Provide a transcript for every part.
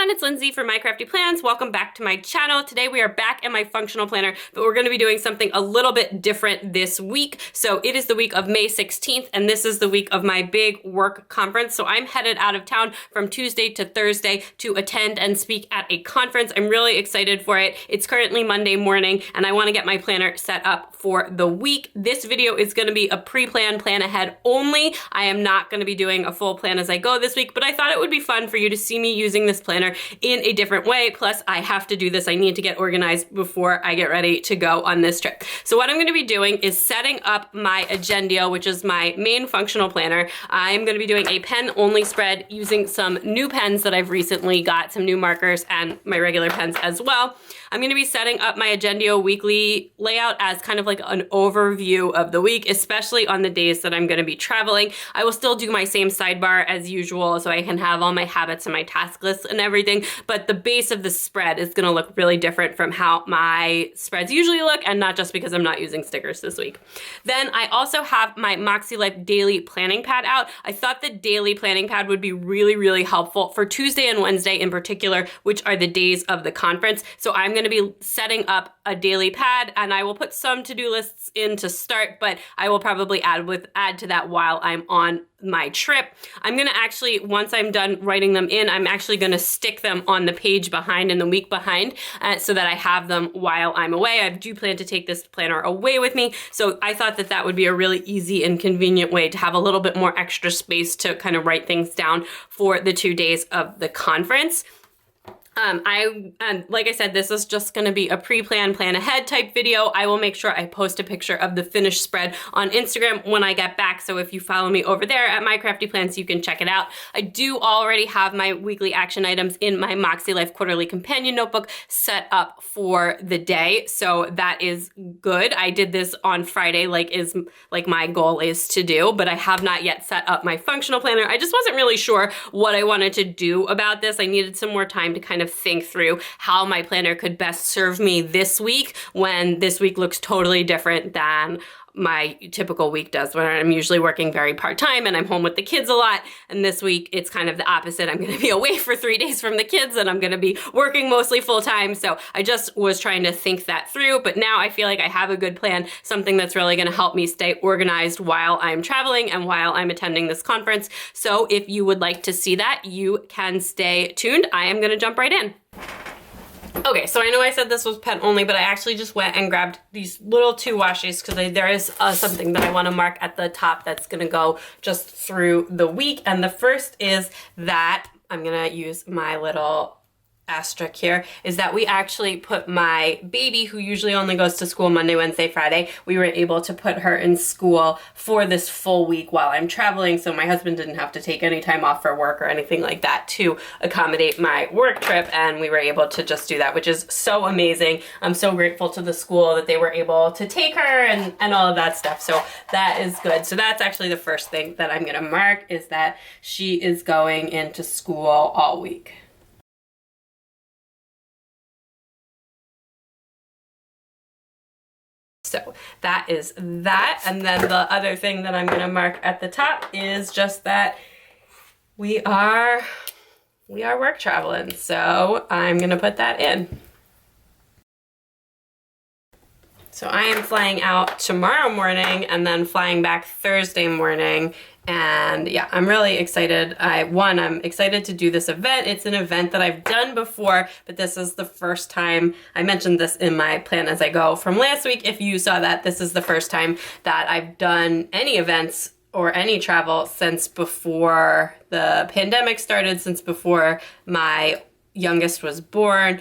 everyone, it's Lindsay from My Crafty Plans. Welcome back to my channel. Today we are back in my functional planner, but we're going to be doing something a little bit different this week. So it is the week of May 16th, and this is the week of my big work conference. So I'm headed out of town from Tuesday to Thursday to attend and speak at a conference. I'm really excited for it. It's currently Monday morning, and I want to get my planner set up for the week. This video is going to be a pre-plan, plan ahead only. I am not going to be doing a full plan as I go this week, but I thought it would be fun for you to see me using this planner in a different way. Plus, I have to do this. I need to get organized before I get ready to go on this trip. So what I'm going to be doing is setting up my Agendio, which is my main functional planner. I'm going to be doing a pen-only spread using some new pens that I've recently got, some new markers, and my regular pens as well. I'm going to be setting up my Agendio weekly layout as kind of like an overview of the week, especially on the days that I'm going to be traveling. I will still do my same sidebar as usual, so I can have all my habits and my task lists and everything, but the base of the spread is going to look really different from how my spreads usually look, and not just because I'm not using stickers this week. Then I also have my MakseLife daily planning pad out. I thought the daily planning pad would be really, really helpful for Tuesday and Wednesday in particular, which are the days of the conference. So I'm going to be setting up a daily pad, and I will put some to-do lists in to start, but I will probably add to that while I'm on my trip. I'm gonna actually, once I'm done writing them in, I'm actually gonna stick them on the page behind and the week behind so that I have them while I'm away. I do plan to take this planner away with me, so I thought that that would be a really easy and convenient way to have a little bit more extra space to kind of write things down for the 2 days of the conference. Like I said, this is just going to be a pre-plan, plan ahead type video. I will make sure I post a picture of the finished spread on Instagram when I get back. So if you follow me over there at My Crafty Plans, you can check it out. I do already have my weekly action items in my MakseLife quarterly companion notebook set up for the day. So that is good. I did this on Friday, like my goal is to do, but I have not yet set up my functional planner. I just wasn't really sure what I wanted to do about this. I needed some more time to kind of think through how my planner could best serve me this week, when this week looks totally different than my typical week does, when I'm usually working very part-time and I'm home with the kids a lot. And this week it's kind of the opposite. I'm gonna be away for 3 days from the kids and I'm gonna be working mostly full-time. So I just was trying to think that through, but now I feel like I have a good plan, something that's really gonna help me stay organized while I'm traveling and while I'm attending this conference. So if you would like to see that, you can stay tuned. I am gonna jump right in. Okay, so I know I said this was pen only, but I actually just went and grabbed these little 2 washes because there is something that I want to mark at the top that's going to go just through the week. And the first is that I'm going to use my little asterisk here, is that we actually put my baby, who usually only goes to school Monday, Wednesday, Friday, we were able to put her in school for this full week while I'm traveling, so my husband didn't have to take any time off for work or anything like that to accommodate my work trip, and we were able to just do that, which is so amazing. I'm so grateful to the school that they were able to take her and all of that stuff, so that is good. So that's actually the first thing that I'm gonna mark, is that she is going into school all week. So that is that. And then the other thing that I'm gonna mark at the top is just that we are work traveling. So I'm gonna put that in. So I am flying out tomorrow morning and then flying back Thursday morning. And yeah, I'm really excited. I'm excited to do this event. It's an event that I've done before, but this is the first time. I mentioned this in my plan as I go from last week. If you saw that, this is the first time that I've done any events or any travel since before the pandemic started, since before my youngest was born.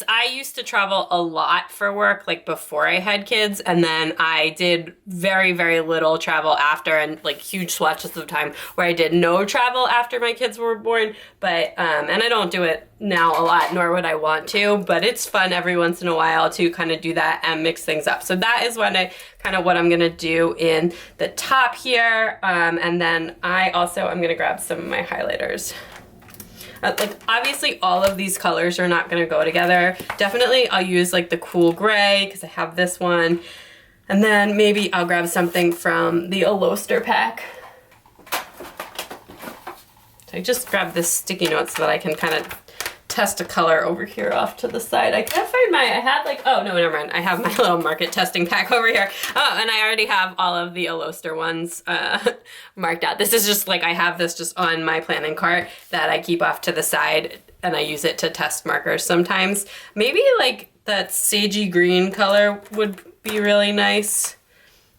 I used to travel a lot for work, like before I had kids, and then I did very, very little travel after, and like huge swatches of time where I did no travel after my kids were born. But, and I don't do it now a lot, nor would I want to, but it's fun every once in a while to kind of do that and mix things up. So that is what I'm gonna do in the top here. And then I also am gonna grab some of my highlighters. Like obviously all of these colors are not gonna go together. Definitely I'll use like the cool gray because I have this one. And then maybe I'll grab something from the Aloster pack. So I just grabbed this sticky note so that I can kind of test a color over here off to the side. I can't find I had like, oh no, never mind. I have my little market testing pack over here. Oh, and I already have all of the Eloster ones marked out. This is just like, I have this just on my planning cart that I keep off to the side, and I use it to test markers sometimes. Maybe like that sagey green color would be really nice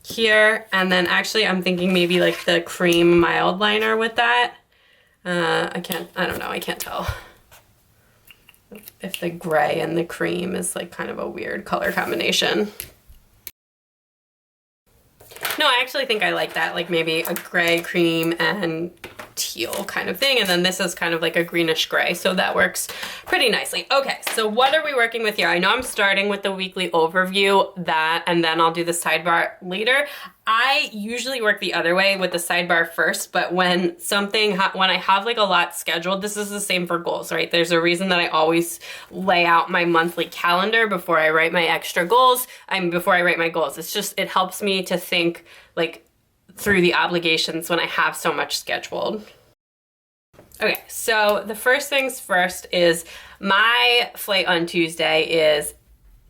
here. And then actually I'm thinking maybe like the cream mild liner with that. I don't know, I can't tell if the gray and the cream is like kind of a weird color combination. No, I actually think I like that, like maybe a gray, cream, and teal kind of thing. And then this is kind of like a greenish gray, so that works pretty nicely. Okay, so what are we working with here? I know I'm starting with the weekly overview, and then I'll do the sidebar later. I usually work the other way with the sidebar first, but when I have like a lot scheduled, this is the same for goals, right? There's a reason that I always lay out my monthly calendar before I write my extra goals, before I write my goals. It's just, it helps me to think like through the obligations when I have so much scheduled. Okay, so the first things first is my flight on Tuesday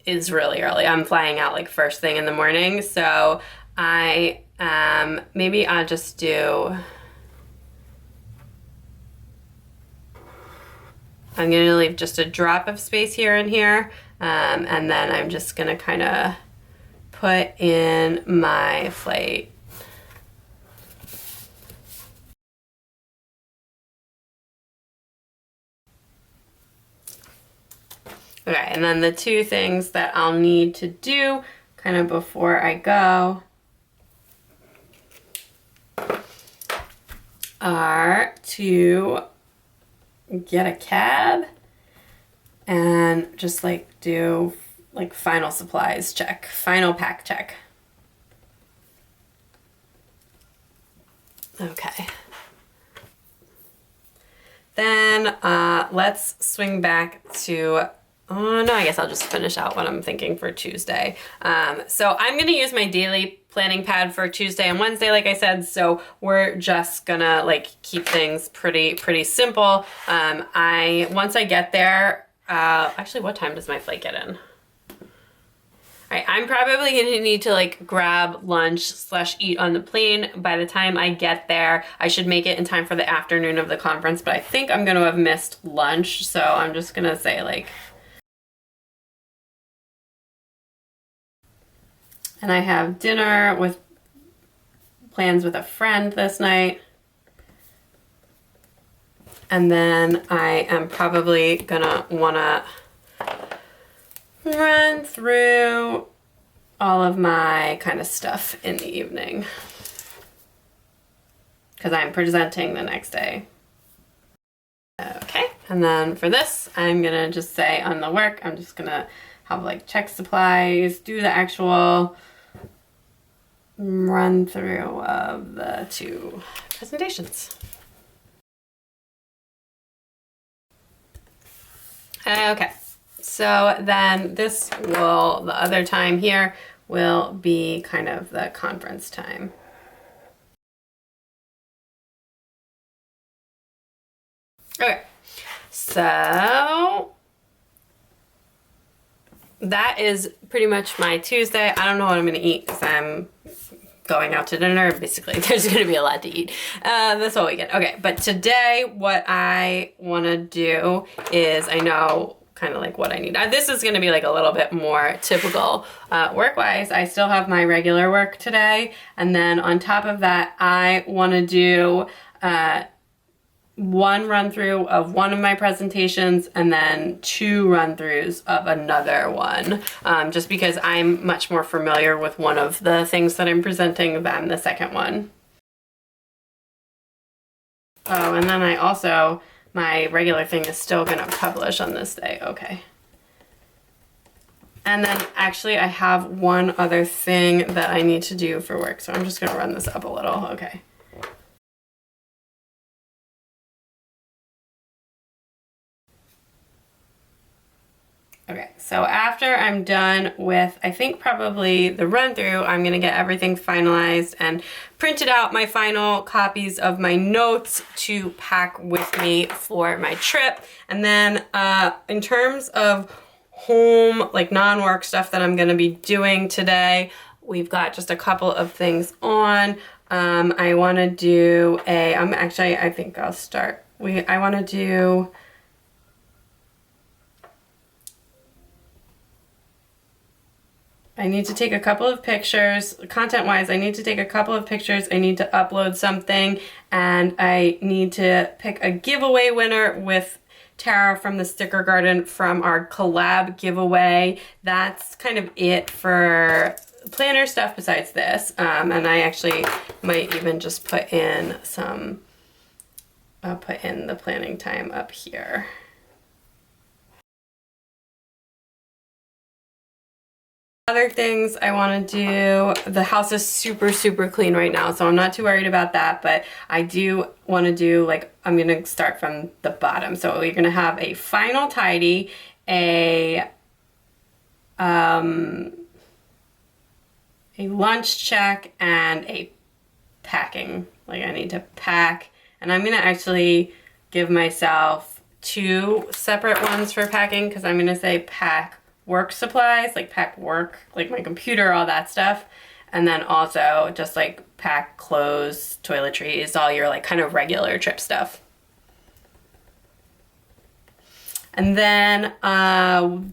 is really early. I'm flying out like first thing in the morning, so maybe I'll just do, I'm gonna leave just a drop of space here and here, and then I'm just gonna kind of put in my flight. Okay, and then the two things that I'll need to do kind of before I go are to get a cab and just like do like final supplies check, final pack check. Okay. Then let's swing back to, oh no, I guess I'll just finish out what I'm thinking for Tuesday. So I'm gonna use my daily planning pad for Tuesday and Wednesday, like I said, so we're just gonna like keep things pretty simple. Once I get there, actually what time does my flight get in? All right, I'm probably gonna need to like grab lunch / eat on the plane. By the time I get there, I should make it in time for the afternoon of the conference, but I think I'm gonna have missed lunch, so I'm just gonna say like, and I have dinner with plans with a friend this night. And then I am probably gonna wanna run through all of my kind of stuff in the evening because I'm presenting the next day. Okay, and then for this, I'm gonna just say on the work, I'm just gonna have like check supplies, do the actual run through of the two presentations. Okay, so then the other time here will be kind of the conference time. Okay, so that is pretty much my Tuesday. I don't know what I'm gonna eat because I'm going out to dinner. Basically, there's gonna be a lot to eat this whole weekend. Okay, but today what I wanna do is, I know kind of like what I need. This is gonna be like a little bit more typical work-wise. I still have my regular work today, and then on top of that, I wanna do one run through of one of my presentations and then 2 run-throughs of another one, just because I'm much more familiar with one of the things that I'm presenting than the second one. Oh, and then I also, my regular thing is still gonna publish on this day. Okay. And then actually I have one other thing that I need to do for work, so I'm just gonna run this up a little. Okay. Okay, so after I'm done with, I think probably the run through, I'm gonna get everything finalized and printed out my final copies of my notes to pack with me for my trip. And then in terms of home, like non-work stuff that I'm gonna be doing today, we've got just a couple of things on. I wanna do I think I'll start. I wanna do, I need to take a couple of pictures, content-wise, I need to take a couple of pictures, I need to upload something, and I need to pick a giveaway winner with Tara from the Sticker Garden from our collab giveaway. That's kind of it for planner stuff besides this. And I actually might even just put in I'll put in the planning time up here. Other things I want to do, the house is super, super clean right now, so I'm not too worried about that, but I do want to do, like, I'm going to start from the bottom. So you're going to have a final tidy, a lunch check, and a packing. Like, I need to pack, and I'm going to actually give myself 2 separate ones for packing, because I'm going to say pack work supplies, like pack work, like my computer, all that stuff. And then also just like pack clothes, toiletries, all your like kind of regular trip stuff. And then,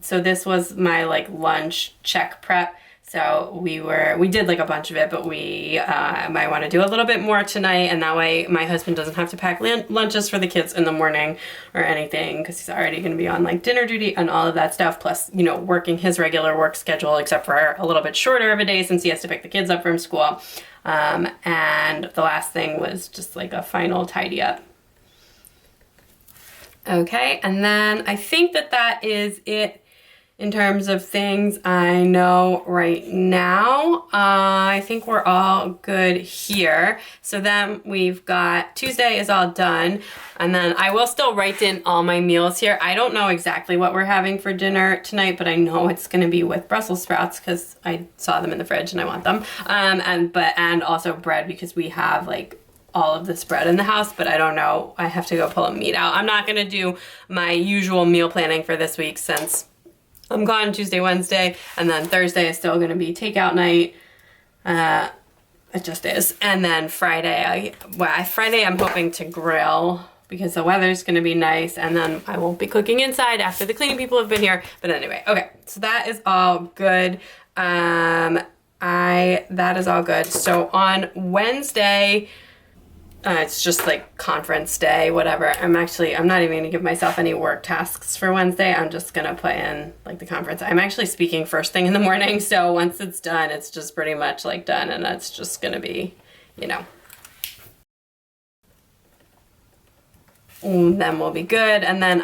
so this was my like lunch check prep. So we did like a bunch of it, but we might want to do a little bit more tonight, and that way my husband doesn't have to pack lunches for the kids in the morning or anything, because he's already going to be on like dinner duty and all of that stuff, plus, you know, working his regular work schedule, except for a little bit shorter of a day since he has to pick the kids up from school. And the last thing was just like a final tidy up. Okay, and then I think that is it in terms of things I know right now. I think we're all good here. So then we've got Tuesday is all done. And then I will still write in all my meals here. I don't know exactly what we're having for dinner tonight, but I know it's gonna be with Brussels sprouts because I saw them in the fridge and I want them. And also bread, because we have like all of this bread in the house, but I don't know. I have to go pull a meat out. I'm not gonna do my usual meal planning for this week since I'm gone Tuesday, Wednesday, and then Thursday is still gonna be takeout night. It just is. And then Friday, Friday I'm hoping to grill because the weather's gonna be nice, and then I won't be cooking inside after the cleaning people have been here. But anyway, okay, so that is all good. That is all good. So on Wednesday, it's just like conference day, whatever. I'm not even gonna give myself any work tasks for Wednesday. I'm just gonna put in like the conference. I'm actually speaking first thing in the morning, so once it's done, it's just pretty much like done, and that's just gonna be, you know. Then we'll be good. And then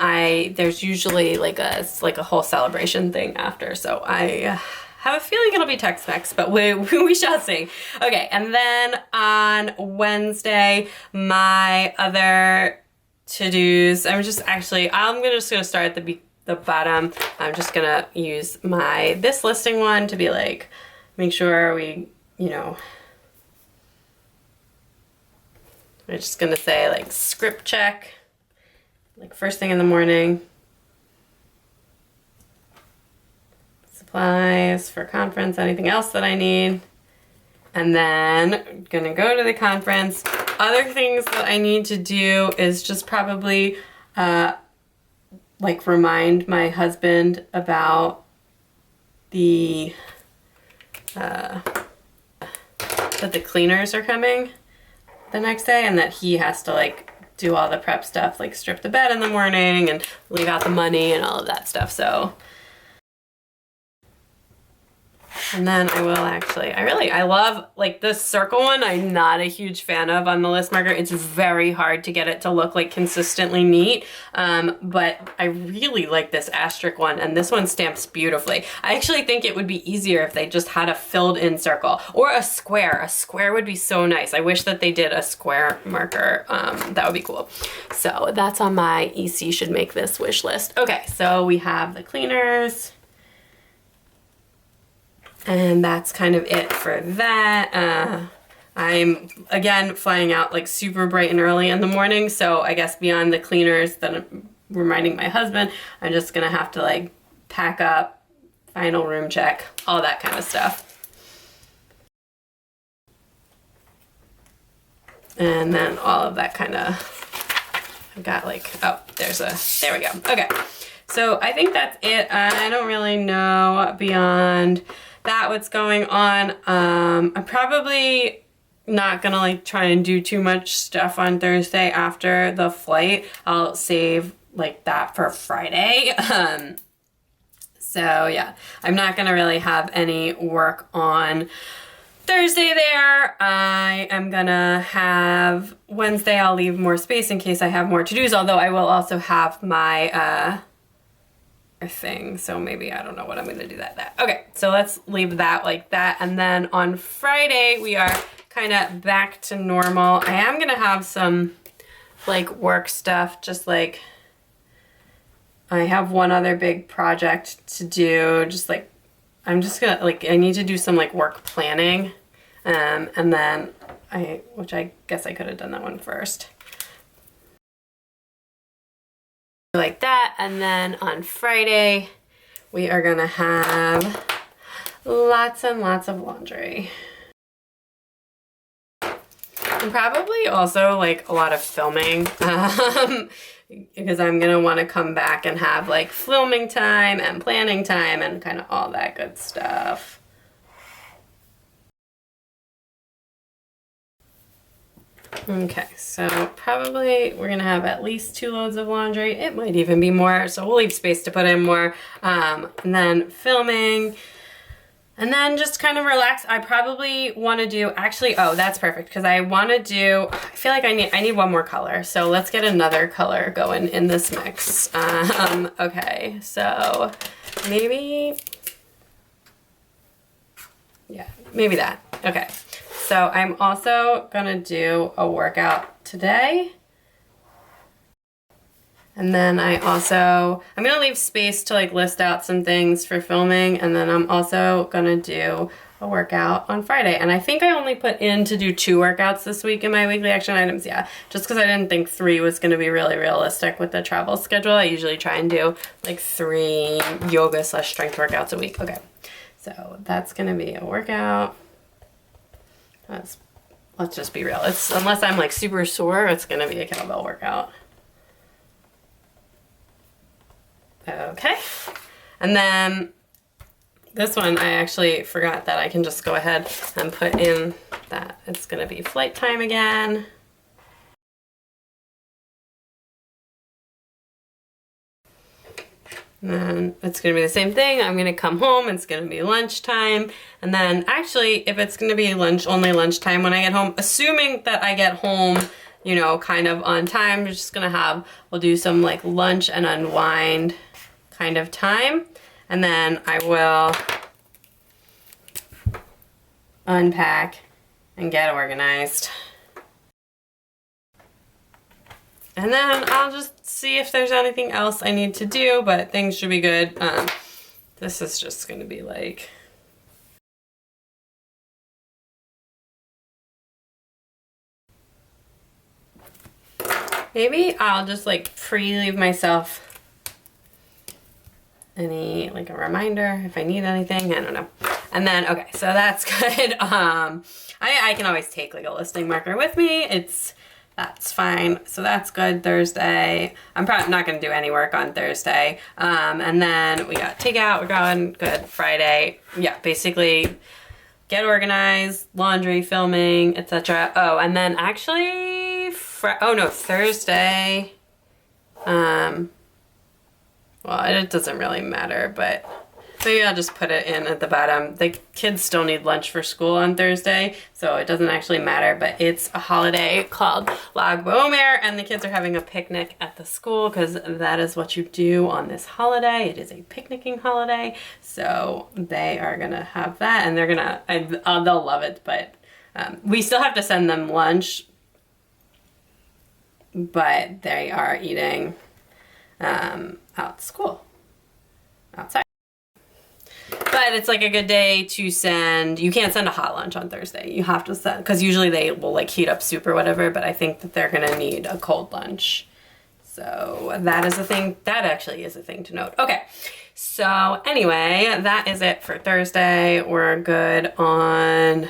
there's usually like a whole celebration thing after, so I have a feeling it'll be Tex-Mex, but we shall see. Okay, and then on Wednesday, my other to-dos, I'm just gonna start at the bottom. I'm just gonna use this listing one to be like, make sure we, you know, I'm just gonna say like script check, like first thing in the morning. Supplies for conference, anything else that I need. And then I'm gonna go to the conference. Other things that I need to do is just probably like remind my husband about that the cleaners are coming the next day, and that he has to like do all the prep stuff, like strip the bed in the morning and leave out the money and all of that stuff. So And then I will actually, I love like this circle one. I'm not a huge fan of on the list marker. It's very hard to get it to look like consistently neat. But I really like this asterisk one, and this one stamps beautifully. I actually think it would be easier if they just had a filled in circle or a square. A square would be so nice. I wish that they did a square marker. That would be cool. So that's on my EC should make this wish list. Okay, so we have the cleaners. And that's kind of it for that. I'm, again, flying out like super bright and early in the morning. So I guess beyond the cleaners that I'm reminding my husband, I'm just gonna have to like pack up, final room check, all that kind of stuff. And then all of that kind of, I've got like, oh, there we go. Okay, so I think that's it. I don't really know beyond that what's going on. I'm probably not gonna like try and do too much stuff on Thursday after the flight. I'll save like that for Friday. So yeah, I'm not gonna really have any work on Thursday there. I am gonna have Wednesday, I'll leave more space in case I have more to-dos, although I will also have my thing, so maybe I don't know what I'm gonna do that. Okay, so let's leave that like that, and then on Friday we are kind of back to normal. I am gonna have some like work stuff, just like I have one other big project to do, just like I'm just gonna like I need to do some like work planning, and then which I guess I could have done that one first. Like that, and then on Friday we are gonna have lots and lots of laundry, and probably also like a lot of filming, because I'm gonna want to come back and have like filming time and planning time and kind of all that good stuff. Okay, so probably we're gonna have at least 2 loads of laundry. It might even be more, so we'll leave space to put in more. And then filming, and then just kind of relax. I probably want to do, actually, oh, that's perfect, because I want to do, I feel like I need one more color, so let's get another color going in this mix. Okay, so maybe, yeah, maybe that. Okay. So I'm also gonna do a workout today. And then I'm gonna leave space to like list out some things for filming, and then I'm also gonna do a workout on Friday. And I think I only put in to do 2 workouts this week in my weekly action items, yeah. Just because I didn't think 3 was gonna be really realistic with the travel schedule. I usually try and do like 3 yoga/strength workouts a week. Okay, so that's gonna be a workout. Let's just be real. Unless I'm like super sore, it's gonna be a kettlebell workout. Okay, and then this one I actually forgot that I can just go ahead and put in that it's gonna be flight time again. And then it's gonna be the same thing. I'm gonna come home, it's gonna be lunchtime. And then actually, if it's gonna be only lunchtime when I get home, assuming that I get home, you know, kind of on time, we're just gonna we'll do some like lunch and unwind kind of time. And then I will unpack and get organized. And then I'll just see if there's anything else I need to do, but things should be good. This is just gonna be like, maybe I'll just like pre-leave myself any, like a reminder if I need anything, I don't know. And then, okay, so that's good. I can always take like a listing marker with me. That's fine. So that's good. Thursday, I'm probably not going to do any work on Thursday. And then we got takeout, we're going good. Friday, yeah, basically get organized, laundry, filming, etc. Oh, and then actually, Thursday, well, it doesn't really matter, but Maybe I'll just put it in at the bottom. The kids still need lunch for school on Thursday, so it doesn't actually matter, but it's a holiday called Lag BaOmer, and the kids are having a picnic at the school because that is what you do on this holiday. It is a picnicking holiday, so they are gonna have that, and they're gonna, they'll love it, but we still have to send them lunch, but they are eating out school, outside. But it's like a good day to send, you can't send a hot lunch on Thursday. You have to send, because usually they will like heat up soup or whatever, but I think that they're gonna need a cold lunch. So that is a thing, that actually is a thing to note. Okay, so anyway, that is it for Thursday. We're good on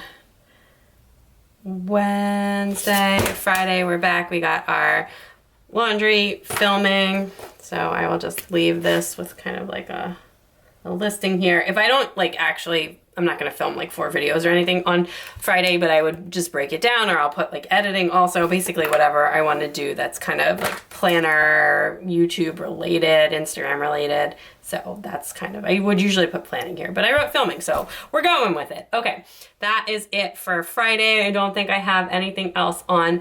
Wednesday. Friday, we're back. We got our laundry filming. So I will just leave this with kind of like a listing here. If I don't like actually, I'm not gonna film like 4 videos or anything on Friday, but I would just break it down, or I'll put like editing also, basically whatever I want to do that's kind of like planner, YouTube related, Instagram related. So that's kind of, I would usually put planning here, but I wrote filming, so we're going with it. Okay, that is it for Friday. I don't think I have anything else on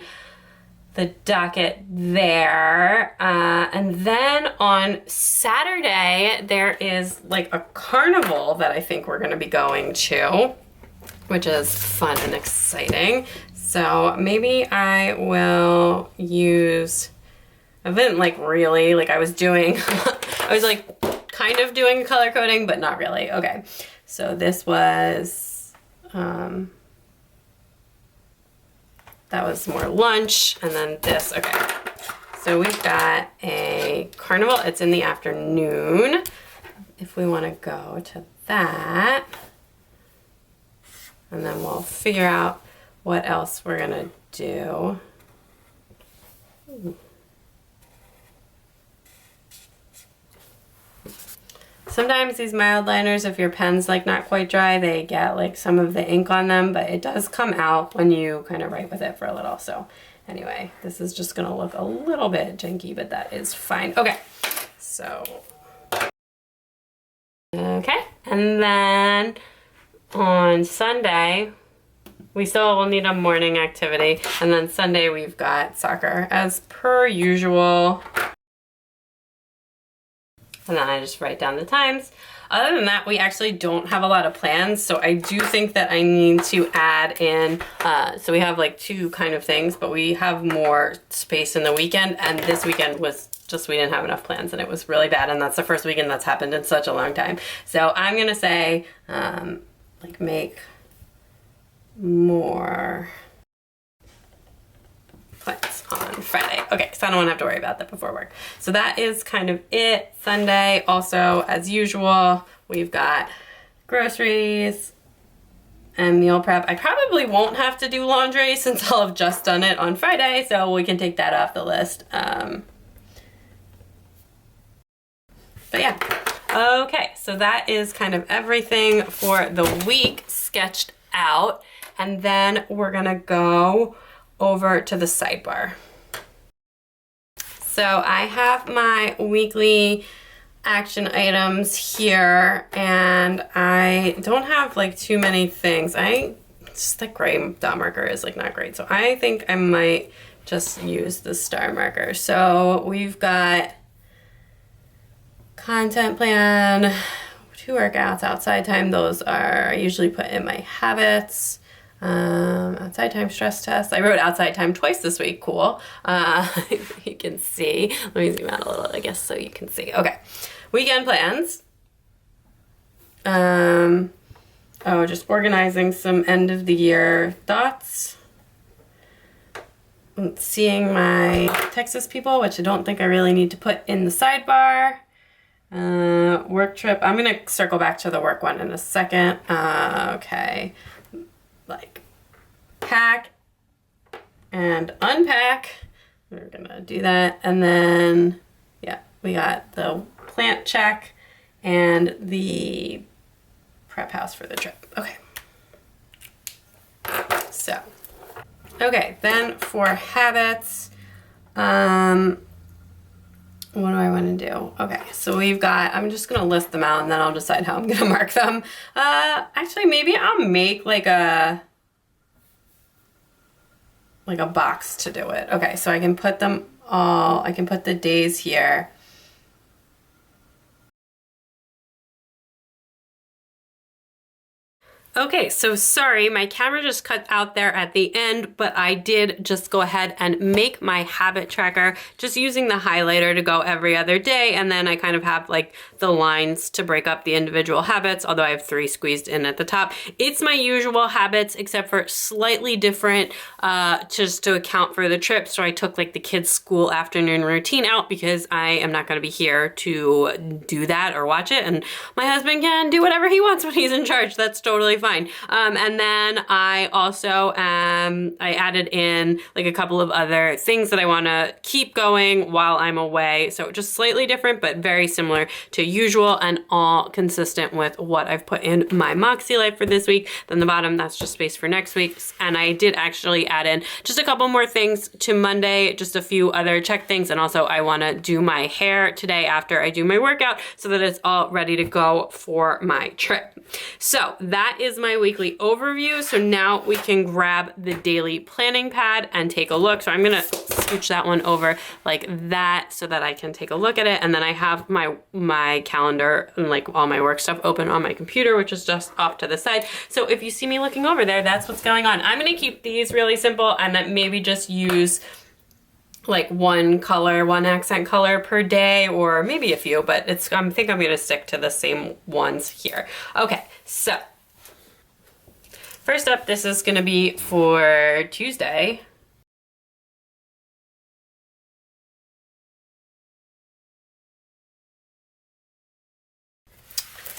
the docket there. And then on Saturday, there is like a carnival that I think we're gonna be going to, which is fun and exciting. So maybe I will use, I've been like really, like I was doing, I was like kind of doing color coding, but not really. Okay, so this was, that was more lunch, and then this, okay. So we've got a carnival, it's in the afternoon. If we wanna go to that, and then we'll figure out what else we're gonna do. Sometimes these mild liners, if your pen's like not quite dry, they get like some of the ink on them, but it does come out when you kind of write with it for a little. So anyway, this is just gonna look a little bit janky, but that is fine. Okay, so, okay. And then on Sunday, we still will need a morning activity. And then Sunday we've got soccer as per usual. And then I just write down the times. Other than that, we actually don't have a lot of plans, so I do think that I need to add in, so we have like 2 kind of things, but we have more space in the weekend, and this weekend was just, we didn't have enough plans, and it was really bad, and that's the first weekend that's happened in such a long time. So I'm gonna say, like make more plans on Friday. Okay, so I don't want to have to worry about that before work. So that is kind of it. Sunday, also, as usual, we've got groceries and meal prep. I probably won't have to do laundry since I'll have just done it on Friday, so we can take that off the list. But yeah. Okay, so that is kind of everything for the week sketched out. And then we're gonna go over to the sidebar. So I have my weekly action items here, and I don't have like too many things. Just the gray dot marker is like not great. So I think I might just use the star marker. So we've got content plan, 2 workouts, outside time. Those are, I usually put in my habits. Outside time stress test. I wrote outside time twice this week. Cool. You can see. Let me zoom out a little, I guess, so you can see. Okay. Weekend plans. Just organizing some end of the year thoughts. Seeing my Texas people, which I don't think I really need to put in the sidebar. Work trip. I'm going to circle back to the work one in a second. Okay. Like pack and unpack. We're gonna do that. And then, yeah, we got the plant check and the prep house for the trip. Okay. So, okay, then for habits, what do I want to do? Okay, so we've got, I'm just going to list them out and then I'll decide how I'm going to mark them. Actually, maybe I'll make like a box to do it. Okay, so I can put them all, I can put the days here. Okay, so sorry, my camera just cut out there at the end, but I did just go ahead and make my habit tracker just using the highlighter to go every other day, and then I kind of have like the lines to break up the individual habits, although I have 3 squeezed in at the top. It's my usual habits, except for slightly different, just to account for the trip. So I took like the kids' school afternoon routine out because I am not gonna be here to do that or watch it, and my husband can do whatever he wants when he's in charge. That's totally fine. And then I also, I added in like a couple of other things that I want to keep going while I'm away. So just slightly different, but very similar to usual and all consistent with what I've put in my MakseLife for this week. Then the bottom, that's just space for next week. And I did actually add in just a couple more things to Monday, just a few other check things. And also I want to do my hair today after I do my workout so that it's all ready to go for my trip. So that is my weekly overview. So now we can grab the daily planning pad and take a look. So I'm gonna scooch that one over like that so that I can take a look at it. And then I have my calendar and like all my work stuff open on my computer, which is just off to the side. So if you see me looking over there, that's what's going on. I'm gonna keep these really simple and then maybe just use like one accent color per day, or maybe a few, but I think I'm gonna stick to the same ones here. Okay, so first up, this is gonna be for Tuesday.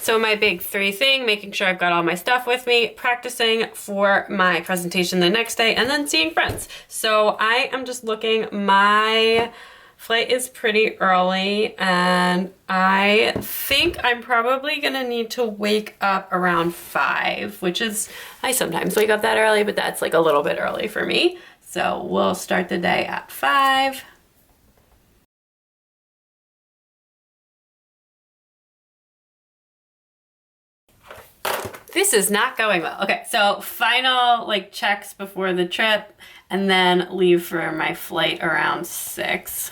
So my big 3 thing, making sure I've got all my stuff with me, practicing for my presentation the next day, and then seeing friends. So I am just looking, my flight is pretty early, and I think I'm probably gonna need to wake up around 5, which is, I sometimes wake up that early, but that's like a little bit early for me. So we'll start the day at 5. This is not going well. Okay, so final like checks before the trip, and then leave for my flight around 6.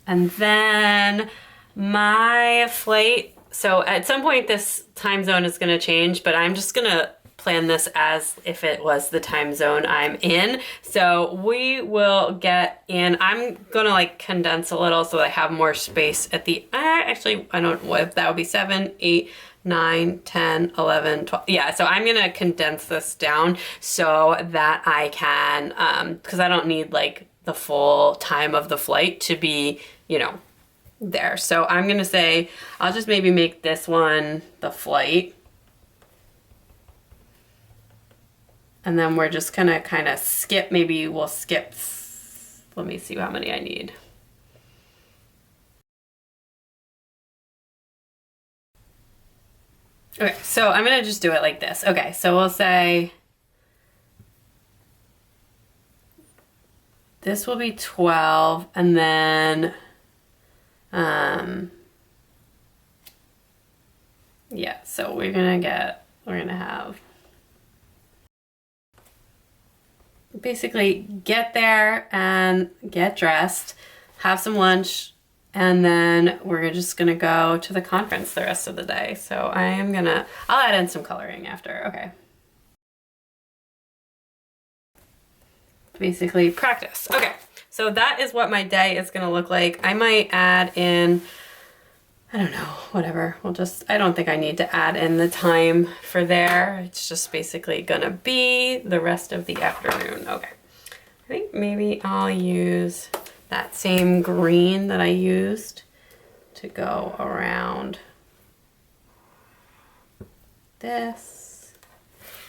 And then my flight, so at some point this time zone is gonna change, but I'm just gonna plan this as if it was the time zone I'm in. So we will get in, I'm gonna like condense a little so that I have more space at the, actually, I don't know if that would be 7, 8, 9, 10, 11, 12. Yeah, so I'm gonna condense this down so that I can, because I don't need like the full time of the flight to be, you know, there. So I'm gonna say, I'll just maybe make this one the flight. And then we're just gonna kind of skip, maybe we'll skip, let me see how many I need. Okay, so I'm gonna just do it like this. Okay, so we'll say this will be 12, and then, yeah, so we're gonna have, basically get there and get dressed, have some lunch, and then we're just gonna go to the conference the rest of the day. So I'll add in some coloring after, okay. Basically practice. Okay, so that is what my day is gonna look like. I might add in, I don't know, whatever. I don't think I need to add in the time for there. It's just basically gonna be the rest of the afternoon. Okay, I think maybe I'll use that same green that I used to go around this.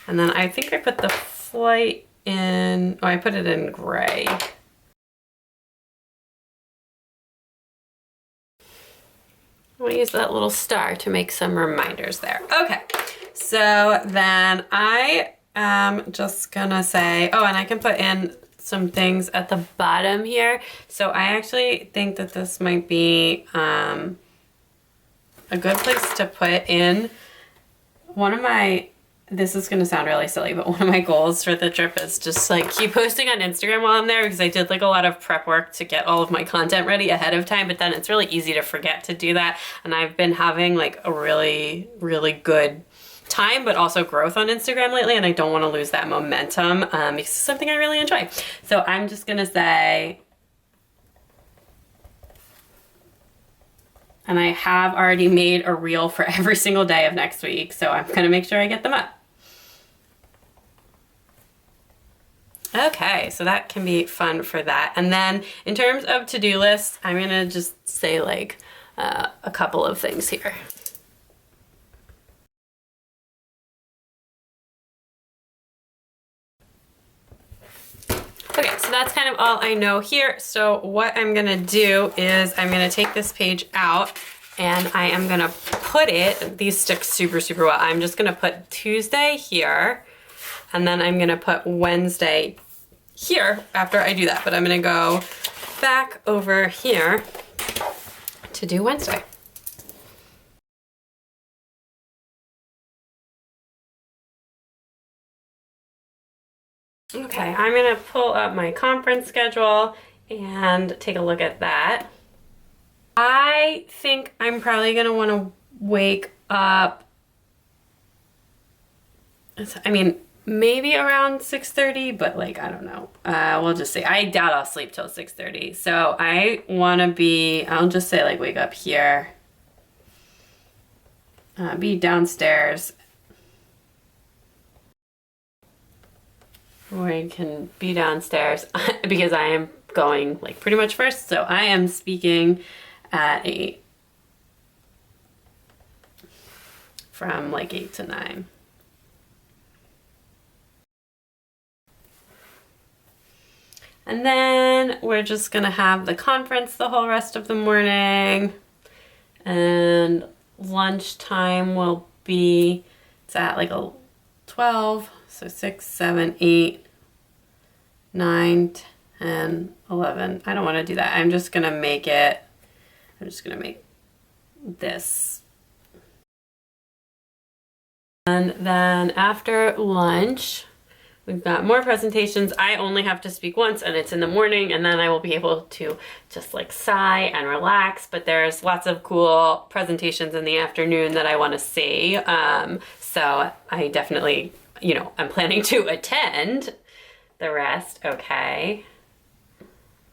And then I think I put the flight in, oh, I put it in gray. I'm gonna use that little star to make some reminders there. Okay, so then I am just gonna say, oh, and I can put in some things at the bottom here. So I actually think that this might be a good place to put in one of my, this is going to sound really silly, but one of my goals for the trip is just like keep posting on Instagram while I'm there, because I did like a lot of prep work to get all of my content ready ahead of time, but then it's really easy to forget to do that. And I've been having like a really, really good time, but also growth on Instagram lately, and I don't want to lose that momentum because it's something I really enjoy. So I'm just gonna say, and I have already made a reel for every single day of next week, so I'm gonna make sure I get them up. Okay, so that can be fun for that. And then in terms of to-do lists, I'm gonna just say like a couple of things here. Okay, so that's kind of all I know here. So what I'm gonna do is I'm gonna take this page out and I am gonna put it, these stick super, super well. I'm just gonna put Tuesday here, and then I'm gonna put Wednesday here after I do that. But I'm gonna go back over here to do Wednesday. Okay, I'm gonna pull up my conference schedule and take a look at that. I think I'm probably gonna wanna wake up, I mean, maybe around 6:30, but like, I don't know. We'll just say, I doubt I'll sleep till 6:30. So I wanna be, I'll just say like wake up here, be downstairs. We can be downstairs because I am going like pretty much first. So I am speaking at 8, from like 8 to 9. And then we're just gonna have the conference the whole rest of the morning, and lunchtime will be, it's at like 12. So 6, 7, 8, 9, 10, 11. I don't want to do that. I'm just going to make it, I'm just going to make this. And then after lunch, we've got more presentations. I only have to speak once, and it's in the morning, and then I will be able to just like sigh and relax. But there's lots of cool presentations in the afternoon that I want to see. So I definitely, you know, I'm planning to attend the rest. Okay.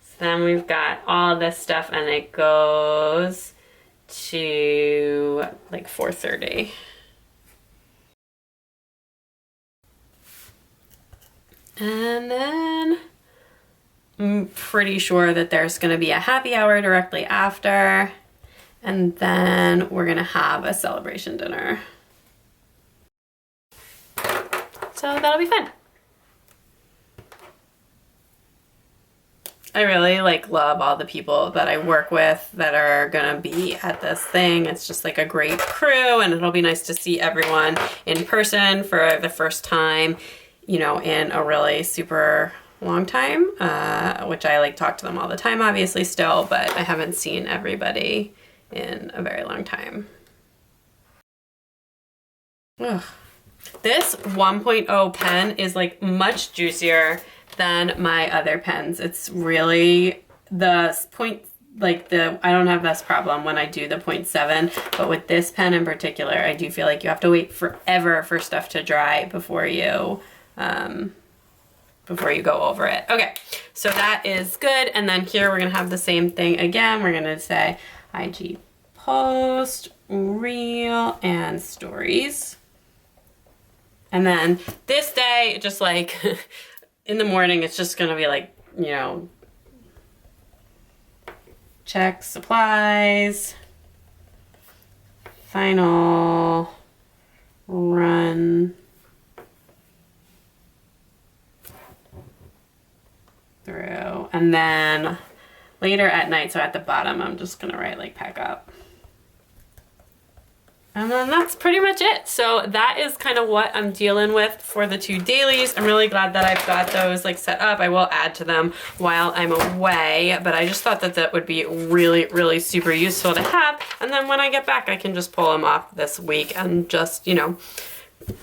So then we've got all this stuff, and it goes to like 4:30. And then I'm pretty sure that there's going to be a happy hour directly after, and then we're going to have a celebration dinner. So that'll be fun. I really like love all the people that I work with that are gonna be at this thing. It's just like a great crew, and it'll be nice to see everyone in person for the first time, you know, in a really super long time, which I like talk to them all the time, obviously still, but I haven't seen everybody in a very long time. Ugh. This 1.0 pen is like much juicier than my other pens. It's really the point, like I don't have this problem when I do the 0.7, but with this pen in particular, I do feel like you have to wait forever for stuff to dry before you go over it. Okay, so that is good. And then here we're gonna have the same thing again. We're gonna say IG post, reel, and stories. And then this day, just like in the morning, it's just gonna be like, you know, check supplies, final run through. And then later at night, so at the bottom, I'm just gonna write like pack up. And then that's pretty much it. So that is kind of what I'm dealing with for the 2 dailies. I'm really glad that I've got those like set up. I will add to them while I'm away, but I just thought that that would be really, really super useful to have. And then when I get back, I can just pull them off this week and just, you know,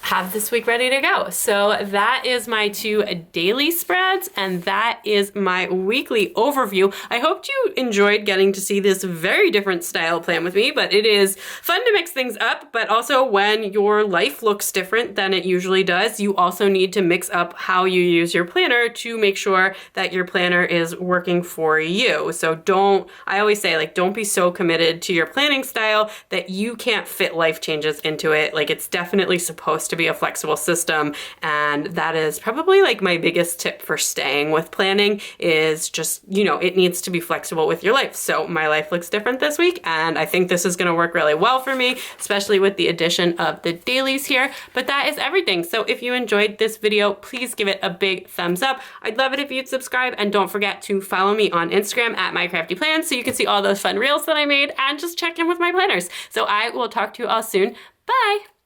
have this week ready to go. So that is my 2 daily spreads, and that is my weekly overview. I hope you enjoyed getting to see this very different style plan with me, but it is fun to mix things up. But also when your life looks different than it usually does, you also need to mix up how you use your planner to make sure that your planner is working for you. So I always say, like, don't be so committed to your planning style that you can't fit life changes into it. Like, it's definitely supposed to be a flexible system, and that is probably like my biggest tip for staying with planning is just, you know, it needs to be flexible with your life. So my life looks different this week, and I think this is going to work really well for me, especially with the addition of the dailies here. But that is everything. So if you enjoyed this video, please give it a big thumbs up. I'd love it if you'd subscribe, and don't forget to follow me on Instagram at MyCraftyPlans so you can see all those fun reels that I made and just check in with my planners. So I will talk to you all soon. Bye!